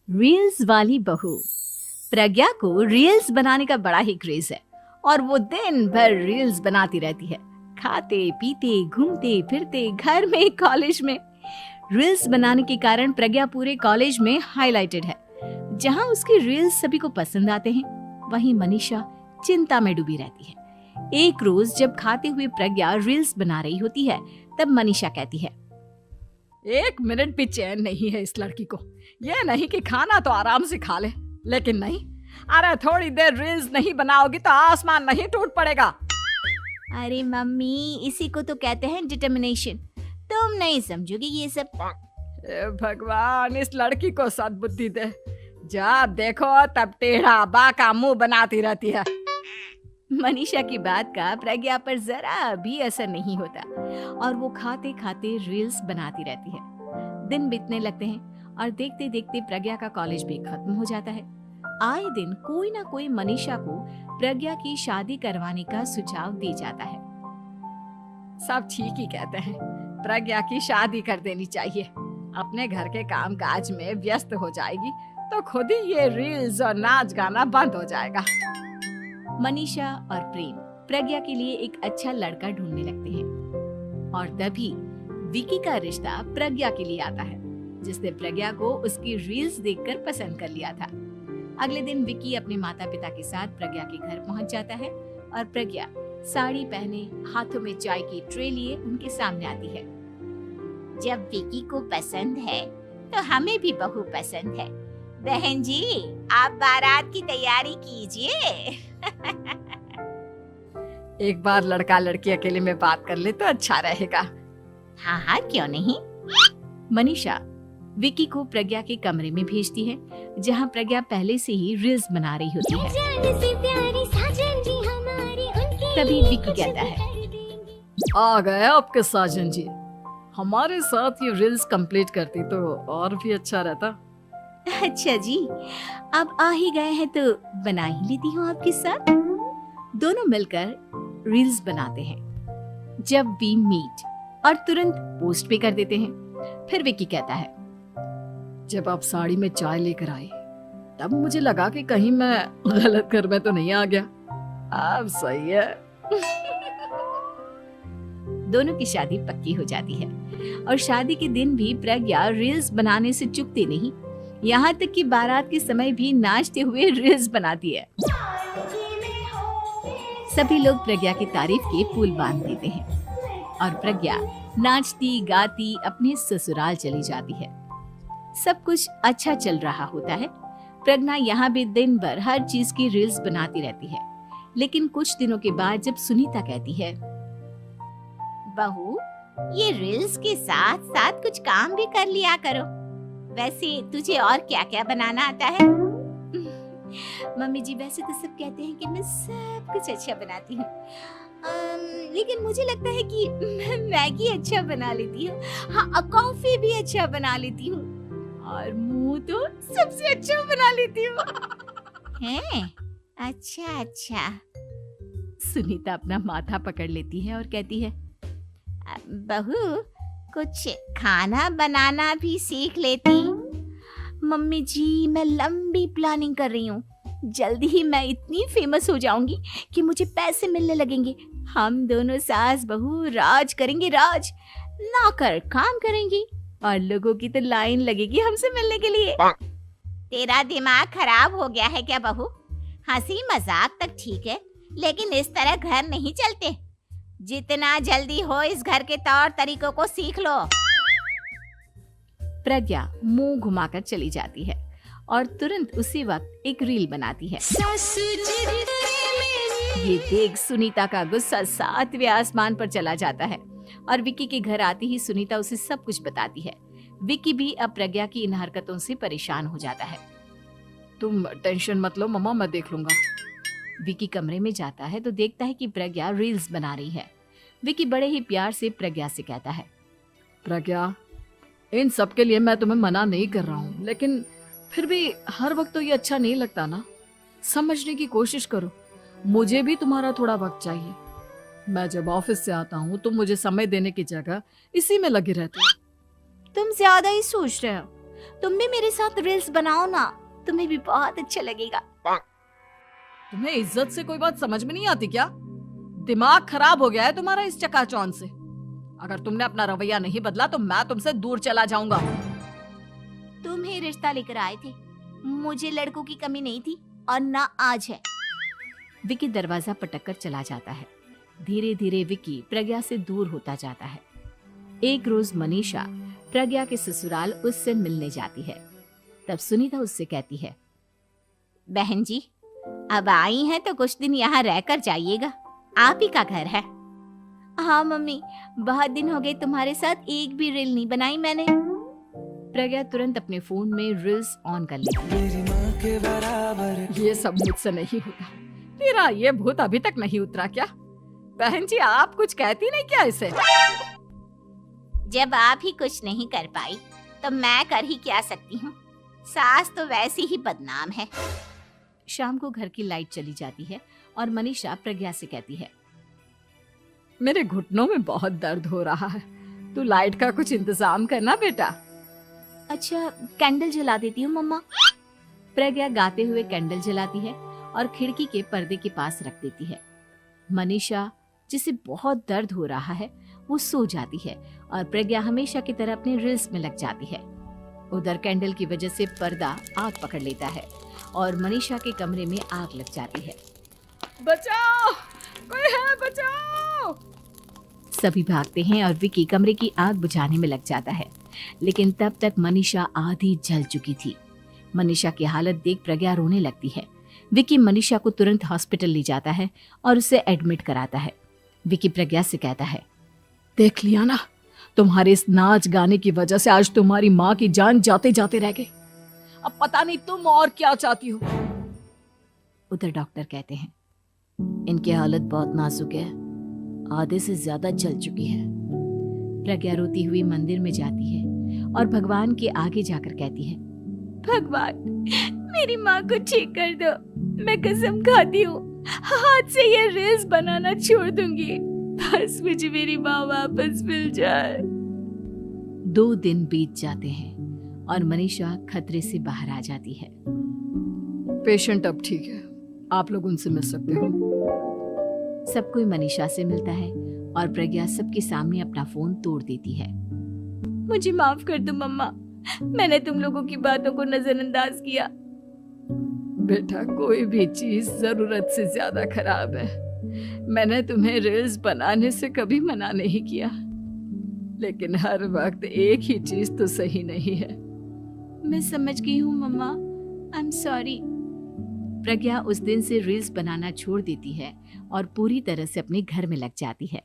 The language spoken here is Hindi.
रील्स वाली बहू। प्रज्ञा को रील्स बनाने का बड़ा ही क्रेज है और वो दिन भर रील्स बनाती रहती है। खाते पीते घूमते फिरते घर में कॉलेज में रील्स बनाने के कारण प्रज्ञा पूरे कॉलेज में हाईलाइटेड है। जहां उसकी रील्स सभी को पसंद आते हैं, वहीं मनीषा चिंता में डूबी रहती है। एक रोज जब खाते हुए प्रज्ञा रील्स बना रही होती है, तब मनीषा कहती है, एक मिनट भी चैन नहीं है इस लड़की को। ये नहीं कि खाना तो आराम से खा ले, लेकिन नहीं, अरे थोड़ी देर रील्स नहीं बनाओगी तो आसमान नहीं टूट पड़ेगा। अरे मम्मी, इसी को तो कहते हैं डिटर्मिनेशन। तुम नहीं समझोगी ये सब। भगवान, इस लड़की को सद्बुद्धि दे। जब देखो तब टेढ़ा बाका मुंह बनाती रहती है। मनीषा की बात का प्रज्ञा पर जरा भी असर नहीं होता और वो खाते खाते रील्स बनाती रहती है। दिन बीतने लगते हैं और देखते देखते प्रज्ञा का कॉलेज भी खत्म हो जाता है। आए दिन कोई ना कोई मनीषा को प्रज्ञा की शादी करवाने का सुझाव दे जाता है। सब ठीक ही कहते हैं, प्रज्ञा की शादी कर देनी चाहिए। अपने घर के काम काज में व्यस्त हो जाएगी तो खुद ही ये रील्स और नाच गाना बंद हो जाएगा। मनीषा और प्रेम प्रज्ञा के लिए एक अच्छा लड़का ढूंढने लगते हैं और तभी विकी का रिश्ता प्रज्ञा के लिए आता है, जिसने प्रज्ञा को उसकी रील्स देखकर पसंद कर लिया था। अगले दिन विकी अपने माता पिता के साथ प्रज्ञा के घर पहुंच जाता है और प्रज्ञा साड़ी पहने हाथों में चाय की ट्रे लिए उनके सामने आती है। जब विकी को पसंद है तो हमें भी बहू पसंद है। बहन जी, आप बारात की तैयारी कीजिए। एक बार लड़का लड़की अकेले में बात कर ले तो अच्छा रहेगा। हाँ हाँ, क्यों नहीं। मनीषा विकी को प्रज्ञा के कमरे में भेजती है, जहां प्रज्ञा पहले से ही रील्स बना रही होती है। तभी विकी कहता है, आ गए आपके साजन जी। हमारे साथ ये रील्स कंप्लीट करती तो और भी अच्छा रहता। अच्छा जी, अब आ ही गए हैं तो बना ही लेती हूँ आपके साथ। दोनों मिलकर रील्स बनाते हैं। जब वी मीट और तुरंत पोस्ट भी कर देते हैं। फिर विकी कहता है, जब आप साड़ी में चाय लेकर आए तब मुझे लगा कि कहीं मैं गलत घर में तो नहीं आ गया। अब सही है। दोनों की शादी पक्की हो जाती है और शादी के दिन भी प्रज्ञा रील्स बनाने से चूकती नहीं। यहाँ तक कि बारात के समय भी नाचते हुए रील्स बनाती है। सभी लोग प्रज्ञा की तारीफ के पुल बांध देते हैं और प्रज्ञा नाचती गाती अपने ससुराल चली जाती है। सब कुछ अच्छा चल रहा होता है। प्रज्ञा यहाँ भी दिन भर हर चीज की रील्स बनाती रहती है। लेकिन कुछ दिनों के बाद जब सुनीता कहती है, बहू, ये रील्स के साथ साथ कुछ काम भी कर लिया करो। वैसे तुझे और क्या क्या बनाना आता है? मम्मी जी, वैसे तो सब कहते हैं कि मैं सब कुछ अच्छा बनाती हूँ, लेकिन मुझे लगता है कि मैं मैगी अच्छा बना लेती हूँ। हाँ, कॉफी भी अच्छा बना लेती हूँ और मुंह तो सबसे अच्छा बना लेती हूँ। हैं? अच्छा अच्छा। सुनीता अपना माथा पकड़ लेती है और कहती है, बहू, कुछ खाना बनाना भी सीख लेती। मम्मी जी, मैं लंबी प्लानिंग कर रही हूँ। जल्दी ही मैं इतनी फेमस हो जाऊंगी कि मुझे पैसे मिलने लगेंगे। हम दोनों सास बहू राज करेंगे, राज। नौकर काम करेंगी और लोगों की तो लाइन लगेगी हमसे मिलने के लिए। तेरा दिमाग खराब हो गया है क्या बहू? हंसी मजाक तक ठीक है, लेकिन इस तरह घर नहीं चलते। जितना जल्दी हो इस घर के तौर तरीकों को सीख लो। प्रज्ञा मुंह घुमाकर चली जाती है और तुरंत उसी वक्त एक रील बनाती है। ये देख सुनीता का गुस्सा 7वें आसमान पर चला जाता है और विकी के घर आती ही सुनीता उसे सब कुछ बताती है। विकी भी अब प्रज्ञा की इन हरकतों से परेशान हो जाता है। तुम टेंशन मत लो मम्मा, मैं देख लूंगा। विकी कमरे में जाता है तो देखता है कि प्रज्ञा रील्स बना रही है। विकी बड़े ही प्यार से प्रज्ञा से कहता है, प्रज्ञा, इन सब के लिए मैं तुम्हें मना नहीं कर रहा हूँ, लेकिन फिर भी हर वक्त तो ये अच्छा नहीं लगता ना। समझने की कोशिश करो, मुझे भी तुम्हारा थोड़ा वक्त चाहिए। मैं जब ऑफिस से आता हूँ तो मुझे समय देने की जगह इसी में लगे रहते हो। तुम ज्यादा ही सोच रहे हो। तुम भी मेरे साथ रील्स बनाओ ना, तुम्हें भी बहुत अच्छा लगेगा। तुम्हें इज्जत से कोई बात समझ में नहीं आती क्या? दिमाग खराब हो गया है तुम्हारा इस चकाचौंध से। अगर तुमने अपना रवैया नहीं बदला तो मैं तुमसे दूर चला जाऊंगा। तुम ही रिश्ता लेकर आए थे, मुझे लड़कों की कमी नहीं थी और ना आज है। विकी दरवाजा पटक कर चला जाता है। धीरे धीरे विकी प्रज्ञा से दूर होता जाता है। एक रोज मनीषा प्रज्ञा के ससुराल उससे मिलने जाती है। तब सुनीता उससे कहती है, बहन जी, अब आई हैं तो कुछ दिन यहाँ रहकर जाइएगा, आप ही का घर है। हाँ मम्मी, बहुत दिन हो गए तुम्हारे साथ एक भी रील नहीं बनाई मैंने। प्रज्ञा तुरंत अपने फोन में रील्स ऑन कर लेती है। ये सब मुझसे नहीं होता। तेरा ये भूत अभी तक नहीं उतरा क्या? बहन जी, आप कुछ कहती नहीं क्या इसे? जब आप ही कुछ नहीं कर पाई तो मैं कर ही क्या सकती हूँ। सास तो वैसी ही बदनाम है। शाम को घर की लाइट चली जाती है और मनीषा प्रज्ञा से कहती है, मेरे घुटनों में बहुत दर्द हो रहा है, तू लाइट का कुछ इंतजाम करना बेटा। अच्छा, कैंडल जला देती हूँ मम्मा। प्रज्ञा गाते हुए कैंडल जलाती है और खिड़की के पर्दे के पास रख देती है। मनीषा, जिसे बहुत दर्द हो रहा है, वो सो जाती है और प्रज्ञा हमेशा की तरह अपने रील्स में लग जाती है। उधर कैंडल की वजह से पर्दा आग पकड़ लेता है और मनीषा के कमरे में आग लग जाती है। बचाओ, कोई है, बचाओ। सभी भागते हैं और विकी कमरे की आग बुझाने में लग जाता है, लेकिन तब तक मनीषा आधी जल चुकी थी। मनीषा की हालत देख प्रज्ञा रोने लगती है। विकी मनीषा को तुरंत हॉस्पिटल ले जाता है और उसे एडमिट कराता है। विकी प्रज्ञा से कहता है, देख लिया ना, तुम्हारे इस नाच गाने की वजह से आज तुम्हारी माँ की जान जाते जाते रह गई। अब पता नहीं तुम और क्या चाहती हो। उधर डॉक्टर कहते हैं, इनकी हालत बहुत नाजुक है, आधे से ज्यादा जल चुकी है। प्रज्ञा रोती हुई मंदिर में जाती है और भगवान के आगे जाकर कहती है, भगवान, मेरी माँ को ठीक कर दो। मैं कसम खाती हूँ, हाथ से ये रील्स बनाना छोड़ दूंगी। बस मुझे मेरी माँ वापस मिल जाए। 2 दिन बीत जाते हैं और मनीषा खतरे से बाहर आ जाती है। पेशेंट अब ठीक है, आप लोग उनसे मिल सकते हो। सब कोई मनीषा से मिलता है और प्रज्ञा सबके सामने अपना फोन तोड़ देती है। मुझे माफ कर दो मम्मा, मैंने तुम लोगों की बातों को नजरअंदाज किया। बेटा, कोई भी चीज जरूरत से ज्यादा खराब है। मैंने तुम्हें रील्स बनाने से कभी मना नहीं किया, लेकिन हर वक्त एक ही चीज तो सही नहीं है। मैं समझ गई हूँ मम्मा, आई एम सॉरी। प्रज्ञा उस दिन से रील्स बनाना छोड़ देती है और पूरी तरह से अपने घर में लग जाती है।